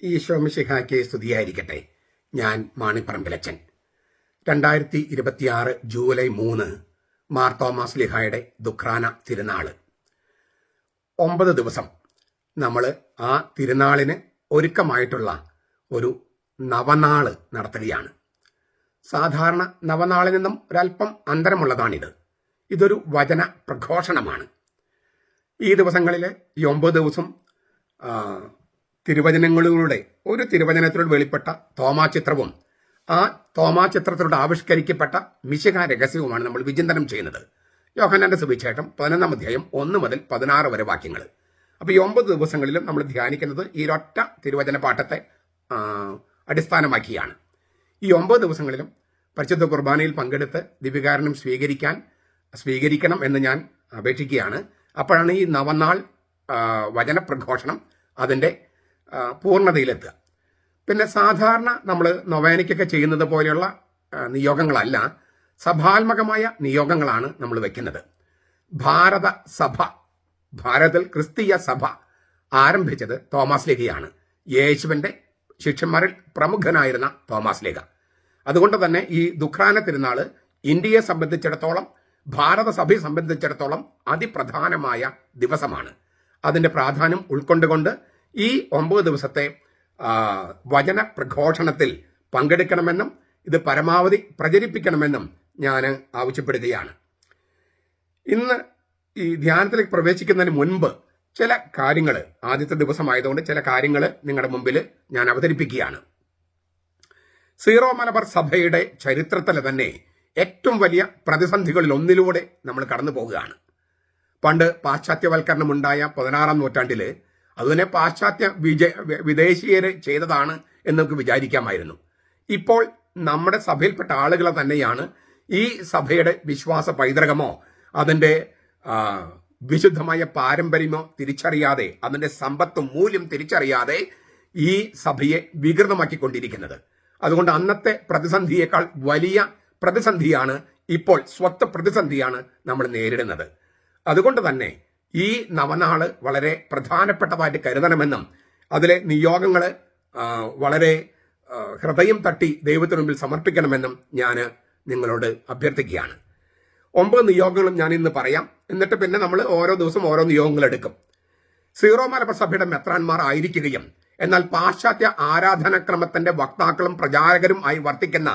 ഈശോ മിശിഹായ്ക്ക് സ്തുതിയായിരിക്കട്ടെ. ഞാൻ മാണിപ്പറമ്പിലച്ചൻ. 2026 ജൂലൈ 3 മാർ തോമാസ് ലിഹായുടെ ദുഃഖ്രാന തിരുനാള്. 9 ദിവസം നമ്മൾ ആ തിരുനാളിന് ഒരുക്കമായിട്ടുള്ള ഒരു നവനാള് നടത്തുകയാണ്. സാധാരണ നവനാളിൽ നിന്നും ഒരല്പം അന്തരമുള്ളതാണിത്. ഇതൊരു വചന പ്രഘോഷണമാണ്. ഈ ദിവസങ്ങളിൽ ഈ 9 ദിവസം തിരുവചനങ്ങളിലൂടെ ഒരു തിരുവചനത്തിലൂടെ വെളിപ്പെട്ട തോമാചിത്രവും ആ തോമാചിത്രത്തിലൂടെ ആവിഷ്കരിക്കപ്പെട്ട മിശിഹാ രഹസ്യവുമാണ് നമ്മൾ വിചിന്തനം ചെയ്യുന്നത്. യോഹന്നാന്റെ സുവിശേഷം 11 അധ്യായം 1 മുതൽ 16 വരെ വാക്യങ്ങൾ. അപ്പോൾ ഈ 9 ദിവസങ്ങളിലും നമ്മൾ ധ്യാനിക്കുന്നത് ഈ ഒറ്റ തിരുവചന പാഠത്തെ അടിസ്ഥാനമാക്കിയാണ്. ഈ 9 ദിവസങ്ങളിലും പരിശുദ്ധ കുർബാനയിൽ പങ്കെടുത്ത് ദിവ്യകാരുണ്യം സ്വീകരിക്കണം എന്ന് ഞാൻ അപേക്ഷിക്കുകയാണ്. അപ്പോഴാണ് ഈ നവനാൾ വചനപ്രഘോഷണം അതിൻ്റെ പൂർണ്ണതയിലെത്തുക. പിന്നെ സാധാരണ നമ്മൾ നൊവേനയ്ക്കൊക്കെ ചെയ്യുന്നത് പോലെയുള്ള നിയോഗങ്ങളല്ല, സഭാത്മകമായ നിയോഗങ്ങളാണ് നമ്മൾ വയ്ക്കുന്നത്. ഭാരതത്തിൽ ക്രിസ്തീയ സഭ ആരംഭിച്ചത് തോമാസ് ലേഖയാണ്. യേശുവിൻ്റെ ശിഷ്യന്മാരിൽ പ്രമുഖനായിരുന്ന തോമാസ് ലേഖ. അതുകൊണ്ട് തന്നെ ഈ ദുഃഖ്രാന തിരുനാള് ഇന്ത്യയെ സംബന്ധിച്ചിടത്തോളം, ഭാരതസഭയെ സംബന്ധിച്ചിടത്തോളം അതിപ്രധാനമായ ദിവസമാണ്. അതിൻ്റെ പ്രാധാന്യം ഉൾക്കൊണ്ടുകൊണ്ട് ഈ 9 ദിവസത്തെ വചന പ്രഘോഷണത്തിൽ പങ്കെടുക്കണമെന്നും ഇത് പരമാവധി പ്രചരിപ്പിക്കണമെന്നും ഞാൻ ആവശ്യപ്പെടുകയാണ്. ഇന്ന് ഈ ധ്യാനത്തിലേക്ക് പ്രവേശിക്കുന്നതിന് മുൻപ് ചില കാര്യങ്ങൾ, ആദ്യത്തെ ദിവസമായതുകൊണ്ട് ചില കാര്യങ്ങൾ നിങ്ങളുടെ മുമ്പിൽ ഞാൻ അവതരിപ്പിക്കുകയാണ്. സീറോ മലബാർ സഭയുടെ ചരിത്രത്തിൽ തന്നെ ഏറ്റവും വലിയ പ്രതിസന്ധികളിൽ ഒന്നിലൂടെ നമ്മൾ കടന്നു പോവുകയാണ്. പണ്ട് പാശ്ചാത്യവൽക്കരണമുണ്ടായ 16-ാം നൂറ്റാണ്ടിൽ അതുതന്നെ പാശ്ചാത്യ വിദേശീയര് ചെയ്തതാണ് എന്ന് നമുക്ക് വിചാരിക്കാമായിരുന്നു. ഇപ്പോൾ നമ്മുടെ സഭയിൽപ്പെട്ട ആളുകൾ തന്നെയാണ് ഈ സഭയുടെ വിശ്വാസ പൈതൃകമോ അതിൻ്റെ വിശുദ്ധമായ പാരമ്പര്യമോ തിരിച്ചറിയാതെ, അതിൻ്റെ സമ്പത്തും മൂല്യം തിരിച്ചറിയാതെ ഈ സഭയെ വികൃതമാക്കിക്കൊണ്ടിരിക്കുന്നത്. അതുകൊണ്ട് അന്നത്തെ പ്രതിസന്ധിയേക്കാൾ വലിയ പ്രതിസന്ധിയാണ് ഇപ്പോൾ, സ്വത്ത് പ്രതിസന്ധിയാണ് നമ്മൾ നേരിടുന്നത്. അതുകൊണ്ട് തന്നെ ഈ നവനാള് വളരെ പ്രധാനപ്പെട്ടതായിട്ട് കരുതണമെന്നും അതിലെ നിയോഗങ്ങൾ വളരെ ഹൃദയം തട്ടി ദൈവത്തിന് മുമ്പിൽ സമർപ്പിക്കണമെന്നും ഞാൻ നിങ്ങളോട് അഭ്യർത്ഥിക്കുകയാണ്. 9 നിയോഗങ്ങളും ഞാൻ ഇന്ന് പറയാം. എന്നിട്ട് പിന്നെ നമ്മൾ ഓരോ ദിവസം ഓരോ നിയോഗങ്ങൾ എടുക്കും. സീറോ മലബാർ സഭയുടെ മെത്രാന്മാർ ആയിരിക്കുകയും എന്നാൽ പാശ്ചാത്യ ആരാധനാക്രമത്തിന്റെ വക്താക്കളും പ്രചാരകരും ആയി വർത്തിക്കുന്ന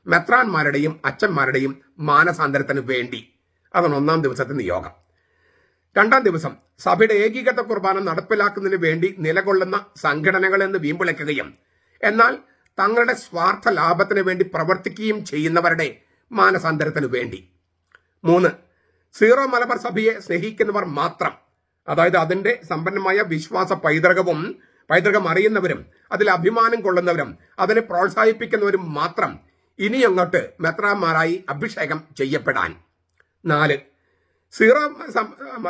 മെത്രാന്മാരുടെയും അച്ഛന്മാരുടെയും മാനസാന്തരത്തിന് വേണ്ടി. അതാണ് 1-ാം ദിവസത്തെ നിയോഗം. 2-ാം ദിവസം സഭയുടെ ഏകീകൃത കുർബാന നടപ്പിലാക്കുന്നതിന് വേണ്ടി നിലകൊള്ളുന്ന സംഘടനകൾ എന്ന് വീമ്പിളയ്ക്കുകയും എന്നാൽ തങ്ങളുടെ സ്വാർത്ഥ ലാഭത്തിന് വേണ്ടി പ്രവർത്തിക്കുകയും ചെയ്യുന്നവരുടെ മാനസാന്തരത്തിന് വേണ്ടി. 3, സീറോ മലബാർ സഭയെ സ്നേഹിക്കുന്നവർ മാത്രം, അതായത് അതിന്റെ സമ്പന്നമായ വിശ്വാസ പൈതൃകം അറിയുന്നവരും അതിൽ അഭിമാനം കൊള്ളുന്നവരും അതിനെ പ്രോത്സാഹിപ്പിക്കുന്നവരും മാത്രം ഇനി അങ്ങോട്ട് മെത്രാന്മാരായി അഭിഷേകം ചെയ്യപ്പെടാൻ. 4,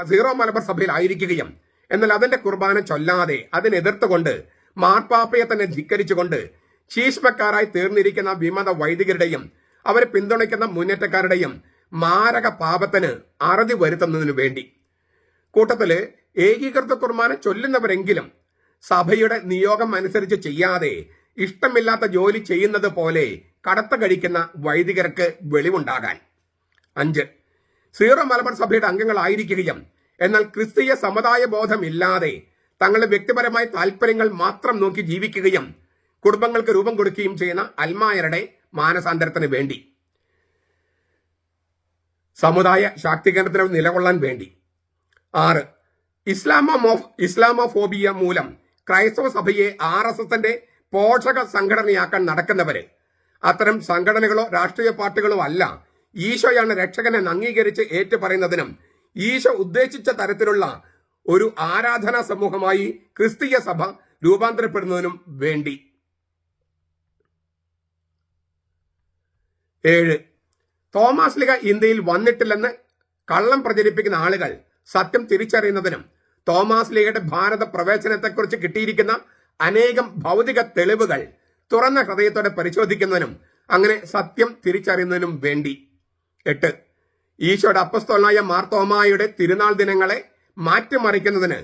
സീറോ മലബാർ സഭയിൽ ആയിരിക്കുകയും എന്നാൽ അതിന്റെ കുർബാന ചൊല്ലാതെ അതിനെതിർത്തുകൊണ്ട് മാർപ്പാപ്പയെ തന്നെ ധിക്കരിച്ചുകൊണ്ട് ശീഷ്മക്കാരായി തീർന്നിരിക്കുന്ന വിമത വൈദികരുടെയും അവരെ പിന്തുണയ്ക്കുന്ന മുന്നേറ്റക്കാരുടെയും മാരക പാപത്തിന് അറുതി വരുത്തുന്നതിനു വേണ്ടി. കൂട്ടത്തില് ഏകീകൃത കുർബാന ചൊല്ലുന്നവരെങ്കിലും സഭയുടെ നിയോഗം അനുസരിച്ച് ചെയ്യാതെ ഇഷ്ടമില്ലാത്ത ജോലി ചെയ്യുന്നത് പോലെ കടത്ത കഴിക്കുന്ന വൈദികർക്ക് വെളിവുണ്ടാകാൻ. 5, സീറോ മലബാർ സഭയുടെ അംഗങ്ങളായിരിക്കുകയും എന്നാൽ ക്രിസ്തീയ സമുദായ ബോധമില്ലാതെ തങ്ങളുടെ വ്യക്തിപരമായ താല്പര്യങ്ങൾ മാത്രം നോക്കി ജീവിക്കുകയും കുടുംബങ്ങൾക്ക് രൂപം കൊടുക്കുകയും ചെയ്യുന്ന അൽമായരുടെ മാനസാന്തരത്തിന് വേണ്ടി. സമുദായ ശാക്തീകരണത്തിന് നിലകൊള്ളാൻ വേണ്ടി. 6, ഇസ്ലാമോഫോബിയ മൂലം ക്രൈസ്തവ സഭയെ RSSന്റെ പോഷക സംഘടനയാക്കാൻ നടക്കുന്നവര്. അത്തരം സംഘടനകളോ രാഷ്ട്രീയ പാർട്ടികളോ അല്ല ഈശോയാണ് രക്ഷകനെ അംഗീകരിച്ച് ഏറ്റുപറയുന്നതിനും ഈശോ ഉദ്ദേശിച്ച തരത്തിലുള്ള ഒരു ആരാധനാ സമൂഹമായി ക്രിസ്തീയ സഭ രൂപാന്തരപ്പെടുന്നതിനും വേണ്ടി. 7, തോമാസ് ലീഗ ഇന്ത്യയിൽ വന്നിട്ടില്ലെന്ന് കള്ളം പ്രചരിപ്പിക്കുന്ന ആളുകൾ സത്യം തിരിച്ചറിയുന്നതിനും തോമാസ് ലീഗയുടെ ഭാരത പ്രവേശനത്തെക്കുറിച്ച് കിട്ടിയിരിക്കുന്ന അനേകം ഭൗതിക തെളിവുകൾ തുറന്ന ഹൃദയത്തോടെ പരിശോധിക്കുന്നതിനും അങ്ങനെ സത്യം തിരിച്ചറിയുന്നതിനും വേണ്ടി. 8, ഈശോയുടെ അപ്പസ്തോലനായ മാർ തോമായുടെ തിരുനാൾ ദിനങ്ങളെ മാറ്റിമറിക്കുന്നതിന്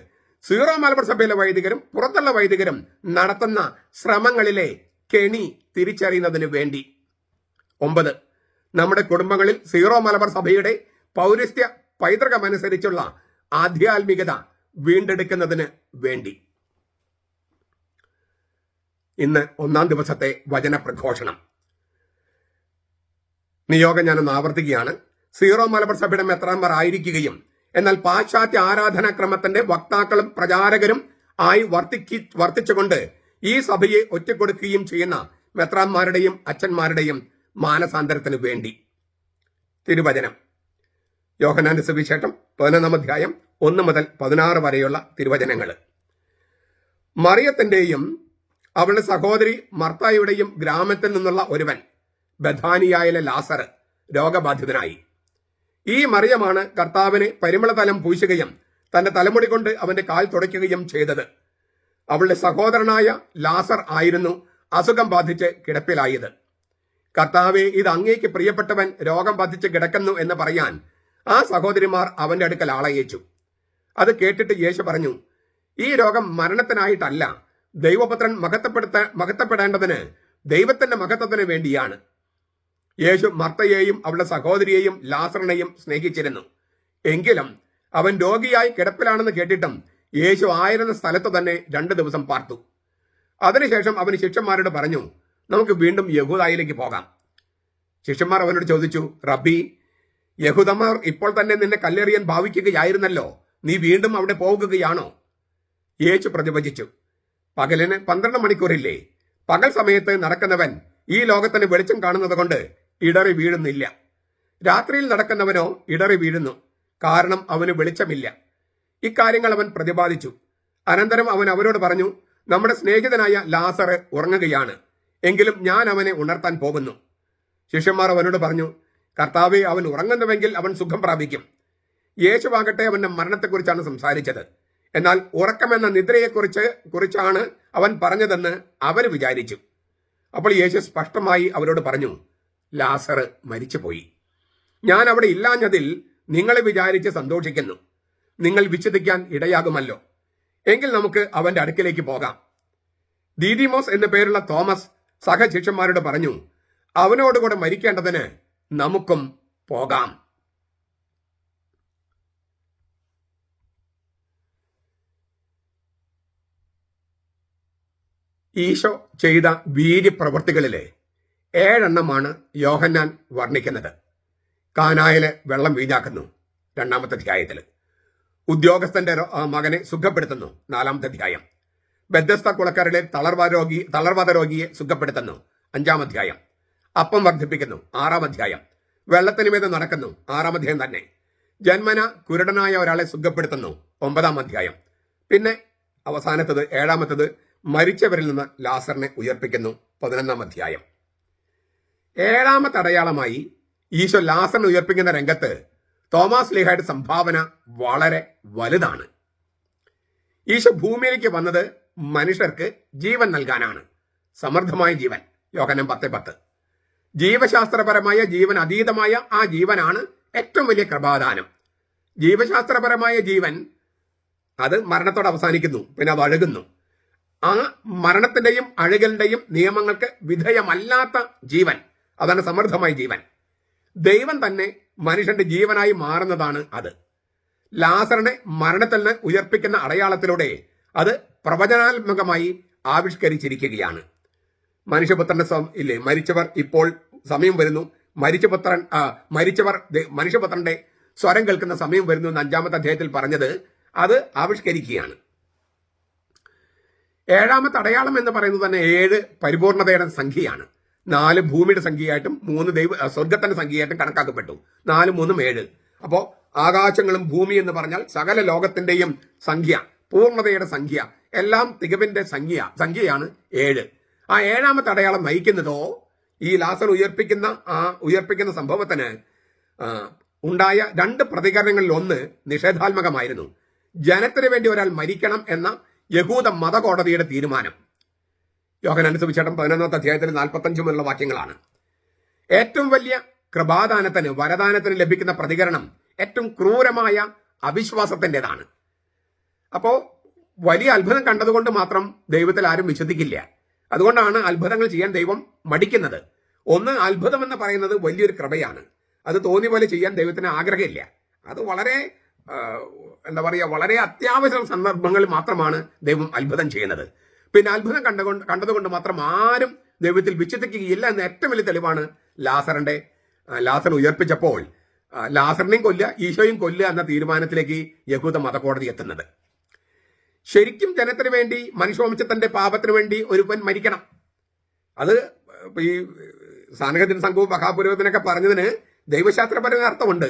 സീറോ മലബാർ സഭയിലെ വൈദികരും പുറത്തുള്ള വൈദികരും നടത്തുന്ന ശ്രമങ്ങളിലെ കെണി തിരിച്ചറിയുന്നതിന് വേണ്ടി. 9. നമ്മുടെ കുടുംബങ്ങളിൽ സീറോ മലബാർ സഭയുടെ പൗരസ്ത്യ പൈതൃകമനുസരിച്ചുള്ള ആധ്യാത്മികത വീണ്ടെടുക്കുന്നതിന് വേണ്ടി. ഇന്ന് 1-ാം ദിവസത്തെ വചന പ്രഘോഷണം. നിയോഗം ഞാനൊന്ന് ആവർത്തിക്കുകയാണ്. സീറോ മലബാർ സഭയുടെ മെത്രാന്മാർ ആയിരിക്കുകയും എന്നാൽ പാശ്ചാത്യ ആരാധനാക്രമത്തിന്റെ വക്താക്കളും പ്രചാരകരും ആയി വർത്തിച്ചുകൊണ്ട് ഈ സഭയെ ഒറ്റക്കൊടുക്കുകയും ചെയ്യുന്ന മെത്രാന്മാരുടെയും അച്ഛന്മാരുടെയും മാനസാന്തരത്തിന് വേണ്ടി. തിരുവചനം യോഹന്നാന്റെ സുവിശേഷം 11-ാം അധ്യായം 1 മുതൽ 16 വരെയുള്ള തിരുവചനങ്ങൾ. മറിയത്തിന്റെയും അവളുടെ സഹോദരി മർത്തായുടെയും ഗ്രാമത്തിൽ നിന്നുള്ള ഒരുവൻ, ബഥാനിയായിലെ ലാസർ, രോഗബാധിതനായി. ഈ മറിയമാണ് കർത്താവിനെ പരിമളതലം പൂശുകയും തന്റെ തലമുടി കൊണ്ട് അവന്റെ കാൽ തുടയ്ക്കുകയും ചെയ്തത്. അവളുടെ സഹോദരനായ ലാസർ ആയിരുന്നു അസുഖം ബാധിച്ച് കിടപ്പിലായത്. കർത്താവെ, ഇത് അങ്ങേക്ക് പ്രിയപ്പെട്ടവൻ രോഗം ബാധിച്ച് കിടക്കുന്നു എന്ന് പറയാൻ ആ സഹോദരിമാർ അവന്റെ അടുക്കൽ ആളയച്ചു. അത് കേട്ടിട്ട് യേശു പറഞ്ഞു, ഈ രോഗം മരണത്തിനായിട്ടല്ല, ദൈവപുത്രൻ മഹത്വപ്പെടേണ്ടതിന് ദൈവത്തിന്റെ മഹത്വത്തിന് വേണ്ടിയാണ്. യേശു മർത്തയെയും അവളുടെ സഹോദരിയെയും ലാസറിനെയും സ്നേഹിച്ചിരുന്നു. എങ്കിലും അവൻ രോഗിയായി കിടപ്പിലാണെന്ന് കേട്ടിട്ടും യേശു ആയിരുന്ന സ്ഥലത്ത് തന്നെ 2 ദിവസം പാർത്തു. അതിനുശേഷം അവന് ശിഷ്യന്മാരോട് പറഞ്ഞു, നമുക്ക് വീണ്ടും യഹൂദായിലേക്ക് പോകാം. ശിഷ്യന്മാർ അവനോട് ചോദിച്ചു, റബ്ബി, യഹൂദന്മാർ ഇപ്പോൾ തന്നെ നിന്നെ കല്ലെറിയാൻ ഭാവിക്കുകയായിരുന്നല്ലോ, നീ വീണ്ടും അവിടെ പോകുകയാണോ? യേശു പ്രതിവചിച്ചു, പകലിന് 12 മണിക്കൂറില്ലേ? പകൽ സമയത്ത് നടക്കുന്നവൻ ഈ ലോകത്തിന് വെളിച്ചം കാണുന്നത് കൊണ്ട് ഇടറി വീഴുന്നില്ല. രാത്രിയിൽ നടക്കുന്നവനോ ഇടറി വീഴുന്നു, കാരണം അവന് വെളിച്ചമില്ല. ഇക്കാര്യങ്ങൾ അവൻ പ്രതിപാദിച്ചു. അനന്തരം അവൻ അവരോട് പറഞ്ഞു, നമ്മുടെ സ്നേഹിതനായ ലാസർ ഉറങ്ങുകയാണ്, എങ്കിലും ഞാൻ അവനെ ഉണർത്താൻ പോകുന്നു. ശിഷ്യന്മാർ അവനോട് പറഞ്ഞു, കർത്താവെ, അവൻ ഉറങ്ങുന്നുവെങ്കിൽ അവൻ സുഖം പ്രാപിക്കും. യേശുവാകട്ടെ അവന്റെ മരണത്തെക്കുറിച്ചാണ് സംസാരിച്ചത്. എന്നാൽ ഉറക്കമെന്ന നിദ്രയെക്കുറിച്ചാണ് അവൻ പറഞ്ഞതെന്ന് അവർ വിചാരിച്ചു. അപ്പോൾ യേശു സ്പഷ്ടമായി അവരോട് പറഞ്ഞു, ലാസർ മരിച്ചുപോയി. ഞാൻ അവിടെ ഇല്ലാഞ്ഞതിൽ നിങ്ങളെ വിചാരിച്ച് സന്തോഷിക്കുന്നു. നിങ്ങൾ വിച്ഛേദിക്കാൻ ഇടയാകുമല്ലോ. എങ്കിൽ നമുക്ക് അവന്റെ അടുക്കിലേക്ക് പോകാം. ദീദിമോസ് എന്നു പേരുള്ള തോമസ് സഹശിഷ്യന്മാരോട് പറഞ്ഞു, അവനോടുകൂടെ മരിക്കേണ്ടതിന് നമുക്കും പോകാം. ഈശോ ചെയ്ത വീര്യപ്രവൃത്തികളിലെ 7 എണ്ണമാണ് യോഹന്നാൻ വർണ്ണിക്കുന്നത്. കാനായിലെ വെള്ളം വീഞ്ഞാക്കുന്നു 2-ാമത്തെ അധ്യായത്തിൽ. ഉദ്യോഗസ്ഥന്റെ മകനെ സുഖപ്പെടുത്തുന്നു 4-ാമത്തെ അധ്യായം. ബെഥസ്ത കുളക്കരയിലെ തളർവാദ രോഗിയെ സുഖപ്പെടുത്തുന്നു 5-ാം അധ്യായം. അപ്പം വർദ്ധിപ്പിക്കുന്നു 6-ാം അധ്യായം. വെള്ളത്തിന് മീതെ നടക്കുന്നു 6-ാം അധ്യായം തന്നെ. ജന്മന കുരുടനായ ഒരാളെ സുഖപ്പെടുത്തുന്നു 9-ാം അധ്യായം. പിന്നെ അവസാനത്തത് 7-ാമത്തത് മരിച്ചവരിൽ നിന്ന് ലാസറിനെ ഉയർപ്പിക്കുന്നു 11-ാം അധ്യായം. 7-ാമത്തെ അടയാളമായി ഈശോ ലാസറിനെ ഉയർപ്പിക്കുന്ന രംഗത്ത് തോമാസ് ലീഹായുടെ സംഭാവന വളരെ വലുതാണ്. ഈശോ ഭൂമിയിലേക്ക് വന്നത് മനുഷ്യർക്ക് ജീവൻ നൽകാനാണ്, സമൃദ്ധമായ ജീവൻ. യോഹന്നാൻ 10:10. ജീവശാസ്ത്രപരമായ ജീവൻ അതീതമായ ആ ജീവനാണ് ഏറ്റവും വലിയ കൃപാദാനം. ജീവശാസ്ത്രപരമായ ജീവൻ അത് മരണത്തോടെ അവസാനിക്കുന്നു, പിന്നെ അത് അഴുകുന്നു. ആ മരണത്തിന്റെയും അഴുകലിന്റെയും നിയമങ്ങൾക്ക് വിധേയമല്ലാത്ത ജീവൻ, അതാണ് സമൃദ്ധമായ ജീവൻ. ദൈവം തന്നെ മനുഷ്യന്റെ ജീവനായി മാറുന്നതാണ് അത്. ലാസറിനെ മരണത്തിൽ നിന്ന് ഉയർപ്പിക്കുന്ന അടയാളത്തിലൂടെ അത് പ്രവചനാത്മകമായി ആവിഷ്കരിച്ചിരിക്കുകയാണ്. മനുഷ്യപുത്രന്റെ മരിച്ചവർ ഇപ്പോൾ സമയം വരുന്നു, മനുഷ്യപുത്രന്റെ സ്വരം കേൾക്കുന്ന സമയം വരുന്നു എന്ന് 5-ാമത്തെ അധ്യായത്തിൽ പറഞ്ഞത് അത് ആവിഷ്കരിക്കുകയാണ്. 7-ാമത്തെ അടയാളം എന്ന് പറയുന്നത് തന്നെ 7 പരിപൂർണതയുടെ സംഖ്യയാണ്. 4 ഭൂമിയുടെ സംഖ്യയായിട്ടും 3 സ്വർഗത്തിന്റെ സംഖ്യയായിട്ടും കണക്കാക്കപ്പെട്ടു. 4, 3, 7. അപ്പോ ആകാശങ്ങളും ഭൂമി എന്ന് പറഞ്ഞാൽ സകല ലോകത്തിന്റെയും സംഖ്യ, പൂർണ്ണതയുടെ സംഖ്യ, എല്ലാം തികവിന്റെ സംഖ്യയാണ് 7. ആ 7-ാമത്തെ അടയാളം നയിക്കുന്നതോ ഈ ലാസർ ഉയർപ്പിക്കുന്ന സംഭവത്തിന് ഉണ്ടായ 2 പ്രതികരണങ്ങളിൽ ഒന്ന് നിഷേധാത്മകമായിരുന്നു. ജനത്തിന് വേണ്ടി ഒരാൾ മരിക്കണം എന്ന യഹൂദ മതകോടതിയുടെ തീരുമാനം. യോഹന്നാന്റെ സുവിശേഷം 11-ാമത്തെ അധ്യായത്തിൽ 45 മുതലുള്ള വാക്യങ്ങളാണ്. ഏറ്റവും വലിയ കൃപാദാനത്തിന്, വരദാനത്തിന് ലഭിക്കുന്ന പ്രതികരണം ഏറ്റവും ക്രൂരമായ അവിശ്വാസത്തിൻ്റെതാണ്. അപ്പോ വലിയ അത്ഭുതം കണ്ടതുകൊണ്ട് മാത്രം ദൈവത്തിൽ ആരും വിശ്വസിക്കില്ല. അതുകൊണ്ടാണ് അത്ഭുതങ്ങൾ ചെയ്യാൻ ദൈവം മടിക്കുന്നത്. ഒന്ന്, അത്ഭുതം എന്ന് പറയുന്നത് വലിയൊരു കൃപയാണ്. അത് തോന്നിയ പോലെ ചെയ്യാൻ ദൈവത്തിന് ആഗ്രഹമില്ല. അത് വളരെ വളരെ അത്യാവശ്യ സന്ദർഭങ്ങളിൽ മാത്രമാണ് ദൈവം അത്ഭുതം ചെയ്യുന്നത്. പിന്നെ അത്ഭുതം കണ്ടതുകൊണ്ട് മാത്രം ആരും ദൈവത്തിൽ വിശ്വസിക്കുകയില്ല എന്ന ഏറ്റവും വലിയ തെളിവാണ് ലാസർ ഉയർപ്പിച്ചപ്പോൾ ലാസറിനെയും കൊല്ലുക, ഈശോയും കൊല്ലുക എന്ന തീരുമാനത്തിലേക്ക് യഹൂദ മതകോടതി എത്തുന്നത്. ശരിക്കും ജനത്തിന് വേണ്ടി, മനുഷ്യവംശത്തിന്റെ പാപത്തിന് വേണ്ടി ഒരുവൻ മരിക്കണം. അത് ഈ സാനഹദ്ദീൻ സംഘവും മഹാപുരോഹിതനൊക്കെ പറഞ്ഞതിന് ദൈവശാസ്ത്രപരമായ അർത്ഥമുണ്ട്.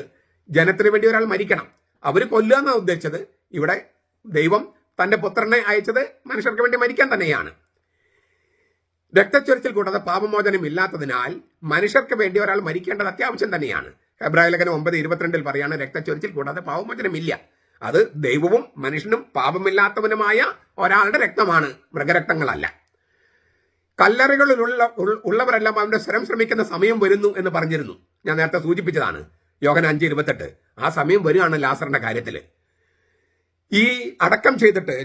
ജനത്തിന് വേണ്ടി ഒരാൾ മരിക്കണം. അവർ കൊല്ലുക എന്നാണ് ഉദ്ദേശിച്ചത്. ഇവിടെ ദൈവം തന്റെ പുത്രനെ അയച്ചത് മനുഷ്യർക്ക് വേണ്ടി മരിക്കാൻ തന്നെയാണ്. രക്തച്ചൊരിച്ചിൽ കൂടാതെ പാപമോചനം ഇല്ലാത്തതിനാൽ മനുഷ്യർക്ക് വേണ്ടി ഒരാൾ മരിക്കേണ്ടത് അത്യാവശ്യം തന്നെയാണ്. ഹെബ്രായ ലേഖനം 9:22 പറയാണ്, രക്തച്ചൊരിച്ചിൽ കൂടാതെ പാപമോചനമില്ല. അത് ദൈവവും മനുഷ്യനും പാപമില്ലാത്തവനുമായ ഒരാളുടെ രക്തമാണ്, മൃഗരക്തങ്ങളല്ല. ഉള്ളവരെല്ലാം അവന്റെ സ്വരം ശ്രമിക്കുന്ന സമയം വരുന്നു എന്ന് പറഞ്ഞിരുന്നു. ഞാൻ നേരത്തെ സൂചിപ്പിച്ചതാണ്, യോഹന്നാൻ 5:28. ആ സമയം വരികയാണ് ലാസറിന്റെ കാര്യത്തിൽ. ഈ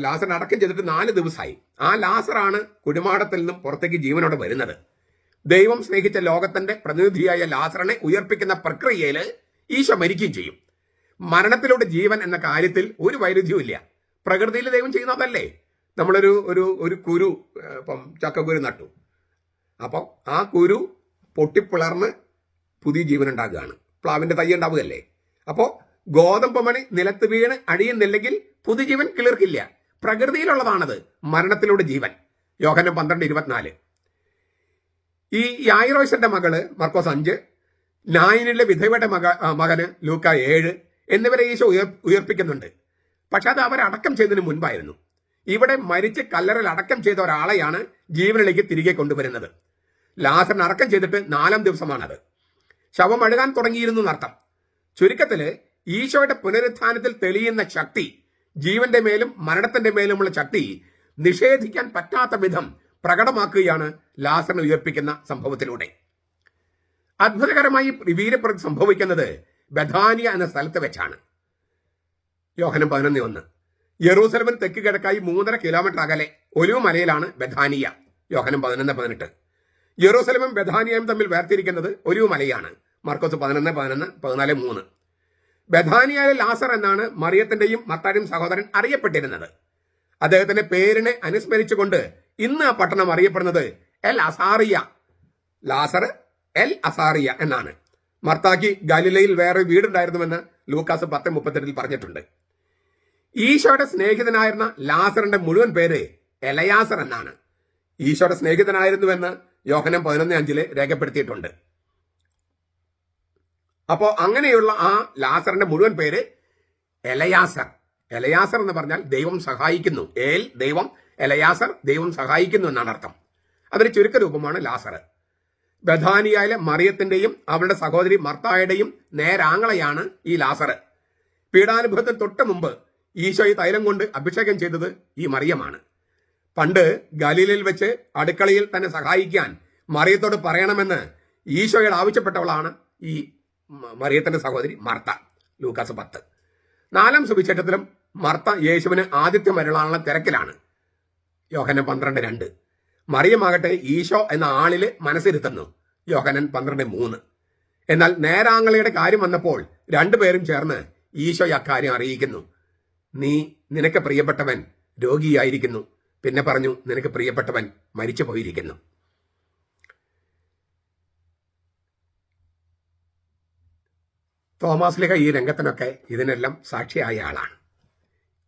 ലാസറിനെ അടക്കം ചെയ്തിട്ട് 4 ദിവസമായി. ആ ലാസറാണ് കുഴിമാടത്തിൽ നിന്നും പുറത്തേക്ക് ജീവനോടെ വരുന്നത്. ദൈവം സ്നേഹിച്ച ലോകത്തിന്റെ പ്രതിനിധിയായ ലാസറിനെ ഉയർപ്പിക്കുന്ന പ്രക്രിയയിൽ ഈശോ മരിക്കുകയും ചെയ്യും. മരണത്തിലൂടെ ജീവൻ എന്ന കാര്യത്തിൽ ഒരു വൈരുദ്ധ്യവും ഇല്ല. പ്രകൃതിയിൽ ദൈവം ചെയ്യുന്നതല്ലേ. നമ്മളൊരു കുരു, ഇപ്പം ചക്കക്കുരു നട്ടു, അപ്പോൾ ആ കുരു പൊട്ടിപ്പിളർന്ന് പുതിയ ജീവൻ ഉണ്ടാകുകയാണ്. പ്ലാവിന്റെ തൈ ഉണ്ടാവുകയല്ലേ. അപ്പോൾ ഗോതമ്പ് മണി നിലത്ത് വീണ് അഴിയുന്നില്ലെങ്കിൽ പുതുജീവൻ കിളിർക്കില്ല. പ്രകൃതിയിലുള്ളതാണത് മരണത്തിലൂടെ ജീവൻ. യോഹന്നാൻ 12:24. ഈ യായിറോസിന്റെ മകള് മർക്കോസ് 5, നായിനിലെ വിധവയുടെ മകന് ലൂക്ക 7 എന്നിവരെ ഈശോ ഉയർപ്പിക്കുന്നുണ്ട്. പക്ഷെ അത് അവരടക്കം ചെയ്തതിന് മുൻപായിരുന്നു. ഇവിടെ മരിച്ച് കല്ലറിൽ അടക്കം ചെയ്ത ഒരാളെയാണ് ജീവനിലേക്ക് തിരികെ കൊണ്ടുവരുന്നത്. ലാസറിനെ അടക്കം ചെയ്തിട്ട് 4-ാം ദിവസമാണത്. ശവം അഴുകാൻ തുടങ്ങിയിരുന്നു എന്നർത്ഥം. ചുരുക്കത്തില് ഈശോയുടെ പുനരുത്ഥാനത്തിൽ തെളിയുന്ന ശക്തി, ജീവന്റെ മേലും മരണത്തിന്റെ മേലുമുള്ള ശക്തി നിഷേധിക്കാൻ പറ്റാത്ത വിധം പ്രകടമാക്കുകയാണ് ലാസറിനെ ഉയർപ്പിക്കുന്ന സംഭവത്തിലൂടെ. അത്ഭുതകരമായി വീര്യപ്രതി സംഭവിക്കുന്നത് ബഥാനിയ എന്ന സ്ഥലത്ത് വെച്ചാണ്. യോഹന്നാൻ 11:1. യെറൂസലമിന് തെക്ക് കിഴക്കായി 3.5 കിലോമീറ്റർ അകലെ ഒലിവ് മലയിലാണ് ബഥാനിയ. യോഹന്നാൻ 11:18. യെറൂസലമും ബഥാനിയയും തമ്മിൽ വേർതിരിക്കുന്നത് ഒലിവ് മലയാണ്. മർക്കോസ് 11:11, 14:3. ബഥാനിയയിലെ ലാസർ എന്നാണ് മറിയത്തിന്റെയും മർത്തായുടെയും സഹോദരൻ അറിയപ്പെട്ടിരുന്നത്. അദ്ദേഹത്തിന്റെ പേരിനെ അനുസ്മരിച്ചുകൊണ്ട് ഇന്ന് ആ പട്ടണം അറിയപ്പെടുന്നത് എൽ അസാറിയ. ലാസർ എൽ അസാറിയ എന്നാണ്. മർത്താക്ക് ഗലീലയിൽ വേറെ വീടുണ്ടായിരുന്നുവെന്ന് ലൂക്കാസ് 10:38 പറഞ്ഞിട്ടുണ്ട്. ഈശോയുടെ സ്നേഹിതനായിരുന്ന ലാസറിന്റെ മുഴുവൻ പേര് എലയാസർ എന്നാണ്. ഈശോയുടെ സ്നേഹിതനായിരുന്നുവെന്ന് യോഹന്നാൻ 11:5 രേഖപ്പെടുത്തിയിട്ടുണ്ട്. അപ്പോൾ അങ്ങനെയുള്ള ആ ലാസറിന്റെ മുഴുവൻ പേര് എലയാസർ. എലയാസർ എന്ന് പറഞ്ഞാൽ ദൈവം സഹായിക്കുന്നു. ദൈവം, എലയാസർ ദൈവം സഹായിക്കുന്നു എന്നാണ് അർത്ഥം. അതിന്റെ ചുരുക്കരൂപമാണ് ലാസർ. ബഥാനിയയിലെ മറിയത്തിന്റെയും അവളുടെ സഹോദരി മർത്തായുടെയും നേരാങ്ങളെയാണ് ഈ ലാസർ. പീഡാനുഭവത്തിന് തൊട്ട് മുമ്പ് ഈശോയെ തൈലം കൊണ്ട് അഭിഷേകം ചെയ്തത് ഈ മറിയമാണ്. പണ്ട് ഗലീലയിൽ വെച്ച് അടുക്കളയിൽ തന്നെ സഹായിക്കാൻ മറിയത്തോട് പറയണമെന്ന് ഈശോയോട് ആവശ്യപ്പെട്ടവളാണ് ഈ മറിയത്തിന്റെ സഹോദരി മർത്ത. ലൂക്കാസ് 10. 4-ാം സുവിശേഷത്തിലും മർത്ത യേശുവിന് ആതിഥ്യം വരളാനുള്ള തിരക്കിലാണ്. യോഹന്നാൻ 12:2. മറിയമാകട്ടെ ഈശോ എന്ന ആളില് മനസ്സിരുത്തുന്നു. യോഹന്നാൻ 12:3. എന്നാൽ നേരാങ്ങളയുടെ കാര്യം വന്നപ്പോൾ രണ്ടുപേരും ചേർന്ന് ഈശോയെ അക്കാര്യം അറിയിക്കുന്നു. നിനക്ക് പ്രിയപ്പെട്ടവൻ രോഗിയായിരിക്കുന്നു. പിന്നെ പറഞ്ഞു, നിനക്ക് പ്രിയപ്പെട്ടവൻ മരിച്ചു പോയിരിക്കുന്നു. തോമാസ്ലിഹ ഈ രംഗത്തിനൊക്കെ ഇതിനെല്ലാം സാക്ഷിയായ ആളാണ്.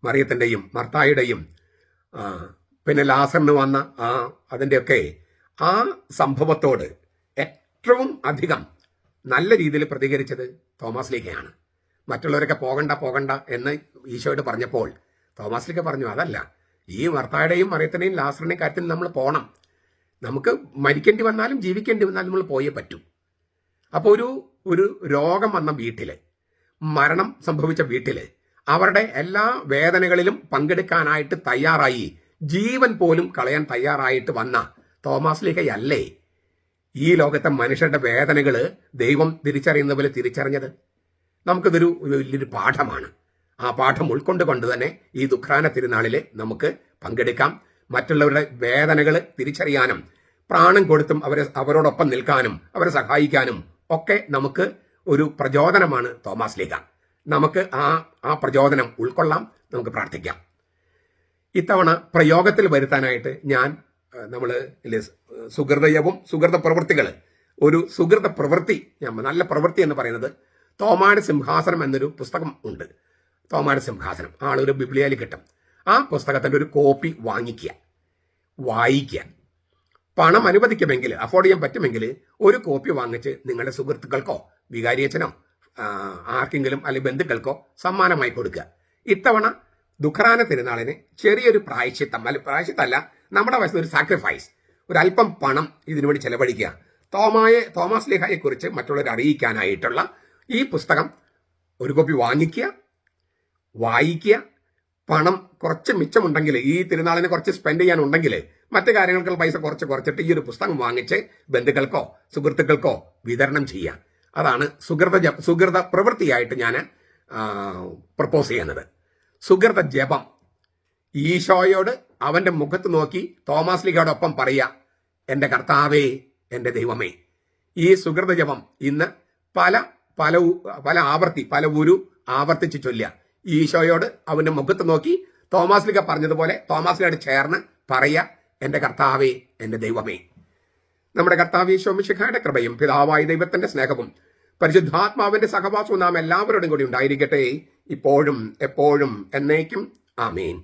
മറിയത്തിന്റെയും മർത്തായുടെയും പിന്നെ ലാസറിന് വന്ന അതിൻ്റെയൊക്കെ ആ സംഭവത്തോട് ഏറ്റവും അധികം നല്ല രീതിയിൽ പ്രതികരിച്ചത് തോമാസ്ലിഹയാണ്. മറ്റുള്ളവരൊക്കെ പോകണ്ട എന്ന് ഈശോയോട് പറഞ്ഞപ്പോൾ തോമാസ്ലിഹ പറഞ്ഞു, അതല്ല, ഈ മർത്തായുടെയും മറിയത്തിന്റെയും ലാസറിന്റെയും കാര്യത്തിൽ നമ്മൾ പോകണം. നമുക്ക് മരിക്കേണ്ടി വന്നാലും ജീവിക്കേണ്ടി വന്നാലും നമ്മൾ പോയേ പറ്റൂ. അപ്പോൾ ഒരു രോഗം വന്ന വീട്ടില്, മരണം സംഭവിച്ച വീട്ടില് അവരുടെ എല്ലാ വേദനകളിലും പങ്കെടുക്കാനായിട്ട് തയ്യാറായി, ജീവൻ പോലും കളയാൻ തയ്യാറായിട്ട് വന്ന തോമാസ്ലിഹയല്ലേ ഈ ലോകത്തെ മനുഷ്യരുടെ വേദനകള് ദൈവം തിരിച്ചറിയുന്ന പോലെ തിരിച്ചറിഞ്ഞത്? നമുക്കിതൊരു വലിയൊരു പാഠമാണ്. ആ പാഠം ഉൾക്കൊണ്ടുകൊണ്ട് തന്നെ ഈ ദുഃഖാന തിരുനാളിൽ നമുക്ക് പങ്കെടുക്കാം. മറ്റുള്ളവരുടെ വേദനകൾ തിരിച്ചറിയാനും പ്രാണം കൊടുത്തും അവരോടൊപ്പം നിൽക്കാനും അവരെ സഹായിക്കാനും ഒക്കെ നമുക്ക് ഒരു പ്രചോദനമാണ് തോമാസ് ലീഗ. നമുക്ക് ആ പ്രചോദനം ഉൾക്കൊള്ളാം. നമുക്ക് പ്രാർത്ഥിക്കാം. ഇത്തവണ പ്രയോഗത്തിൽ വരുത്താനായിട്ട് നമ്മൾ സുഹൃതയവും സുഹൃത പ്രവൃത്തികൾ, ഒരു സുഹൃത പ്രവൃത്തി, നല്ല പ്രവൃത്തി എന്ന് പറയുന്നത് തോമായുടെ സിംഹാസനം എന്നൊരു പുസ്തകം ഉണ്ട്. തോമായുടെ സിംഹാസനം ആളൊരു ബിബ്ലിയയിൽ കിട്ടും. ആ പുസ്തകത്തിൻ്റെ ഒരു കോപ്പി വായിക്കുക. പണം അനുവദിക്കുമെങ്കിൽ, അഫോർഡ് ചെയ്യാൻ പറ്റുമെങ്കിൽ ഒരു കോപ്പി വാങ്ങിച്ച് നിങ്ങളുടെ സുഹൃത്തുക്കൾക്കോ വികാരിയച്ഛനോ ആർക്കെങ്കിലും അല്ലെങ്കിൽ ബന്ധുക്കൾക്കോ സമ്മാനമായി കൊടുക്കുക. ഇത്തവണ ദുഃഖാന തിരുനാളിന് ചെറിയൊരു പ്രായശ്ചിത്തമല്ല, നമ്മുടെ വശത്ത് ഒരു സാക്രിഫൈസ്, ഒരു അല്പം പണം ഇതിനുവേണ്ടി ചെലവഴിക്കുക. തോമാസ് ലീഗയെ കുറിച്ച് മറ്റുള്ളവരെ അറിയിക്കാനായിട്ടുള്ള ഈ പുസ്തകം ഒരു കോപ്പി വായിക്കുക. പണം കുറച്ച് മിച്ചമുണ്ടെങ്കിൽ, ഈ തിരുനാളിന് കുറച്ച് സ്പെൻഡ് ചെയ്യാനുണ്ടെങ്കിൽ മറ്റു കാര്യങ്ങൾക്ക് പൈസ കുറച്ചിട്ട് ഈ ഒരു പുസ്തകം വാങ്ങിച്ച് ബന്ധുക്കൾക്കോ സുഹൃത്തുക്കൾക്കോ വിതരണം ചെയ്യുക. അതാണ് സുഹൃത പ്രവൃത്തിയായിട്ട് ഞാൻ പ്രപ്പോസ് ചെയ്യുന്നത്. സുഹൃത ജപം, ഈശോയോട് അവന്റെ മുഖത്ത് നോക്കി തോമാസ് ലീഗയോടൊപ്പം പറയുക, എൻ്റെ കർത്താവേ, എൻ്റെ ദൈവമേ. ഈ സുഹൃത ജപം ഇന്ന് പല ആവർത്തിച്ച് ചൊല്ലുക. ഈശോയോട് അവന്റെ മുഖത്ത് നോക്കി തോമാസ് ലീഗ പറഞ്ഞതുപോലെ തോമാസ് ലീഗയോട് ചേർന്ന് പറയുക, എൻ്റെ കർത്താവേ, എൻ്റെ ദൈവമേ. നമ്മുടെ കർത്താവ് ഈശോ മിശിഹായുടെ കൃപയും പിതാവായ ദൈവത്തിന്റെ സ്നേഹവും പരിശുദ്ധാത്മാവിന്റെ സഹവാസവും നാം എല്ലാവരോടും കൂടി ഉണ്ടായിരിക്കട്ടെ, ഇപ്പോഴും എപ്പോഴും എന്നേക്കും. ആമേൻ.